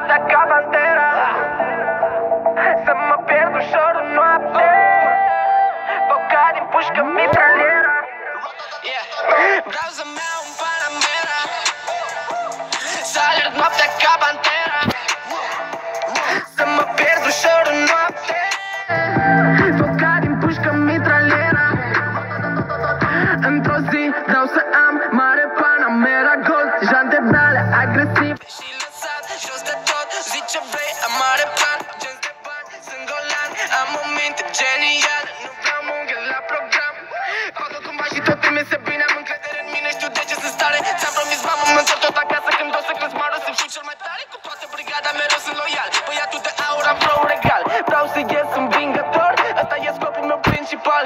noaptea ca pantera. Să mă pierd ușor în noapte, foca din pușcă mitraliera. Vreau să-mi iau un Panamera, să alerg noaptea ca pantera. Să mă pierd ușor în noapte, foca din pușcă mitraliera. Într-o zi vreau să am mare Panamera Gold, jante de-alea agresive și lăsat jos de tot. Zici ce vrei, am mare plan, genți de bani, sunt golan. Am o minte genială, nu vreau muncă la program. Fac cumva și tot îmi iese bine, am încredere în mine, știu de ce sunt stare. Ți-am promis, mamă, mă întorc tot acasă când o să cresc maro, să fiu cel mai tare. Cu toată brigada mereu sunt loial, băiatul de aur, am flow regal. Vreau să ies învingător, ăsta e scopul meu principal.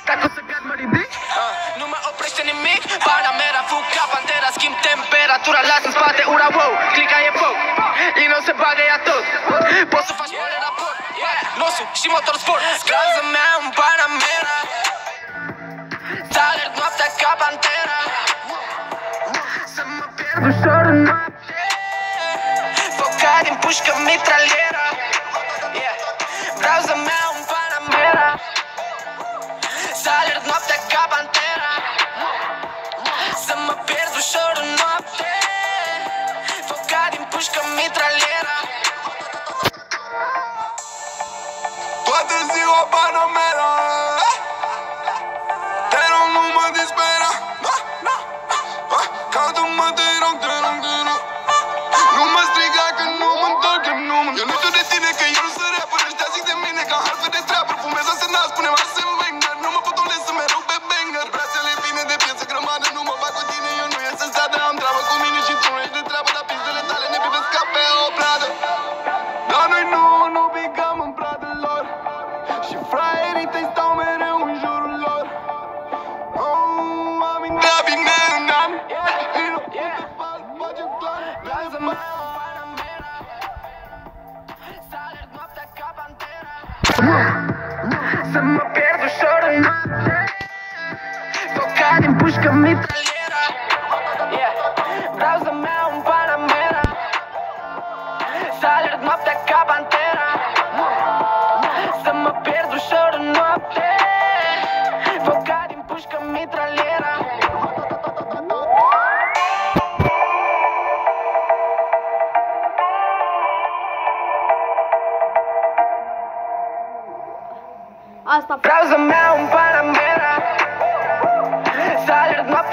Dacă o să cad mă ridic, nu mă oprește nimic. Panamera, fug ca pantera, schimb temperatura, las în spate ura, wow. Clica e foc, Lino se bagă ea tot. Poți să faci mare raport, nosul și motor sport. Vreau să-mi iau un Panamera, să alerg noaptea ca pantera. Să mă pierd ușor în noapte, foca din pușcă mitraliera. Vreau să-mi iau un Panamera, să alerg noaptea ca pantera. Să mă pierd ușor în noapte, foca din pușcă mitraliera. Toată ziua Panamera, te rog nu mă dispera. Caută-mă, te rog, te rog, te rog. Nu mă striga că nu mă întorc, că nu mă. Eu nu știu de tine, că eu nu sunt rapper. Ăștia zic de mine ca harfe de trapper. Fumeza se nasc, spune Arsene Wenger. Nu mă potolesc să mereu pe banger. Brațele pline de piesă grămadă, nu mă fac cu tine. Eu nu ies în stradă, am treabă cu mine și tu nu ești de treabă. Dar pizdele tale ne privesc ca pe o pradă. Dar noi nu picăm în pradă lor, și fraierii tăi stau mereu în jurul lor. Am intrat bine în an, face plan. Vreau să mă iau un Panamera, să alerg noaptea ca pantera. Să mă pierd ușor în noapte, foca din pușcă mitraliera. Vreau să-mi iau un Panamera, să alerg noaptea ca pantera. Să mă pierd ușor în noapte, foca din pușcă mitraliera. Asta Vreau să-mi iau un Panamera, să alerg noaptea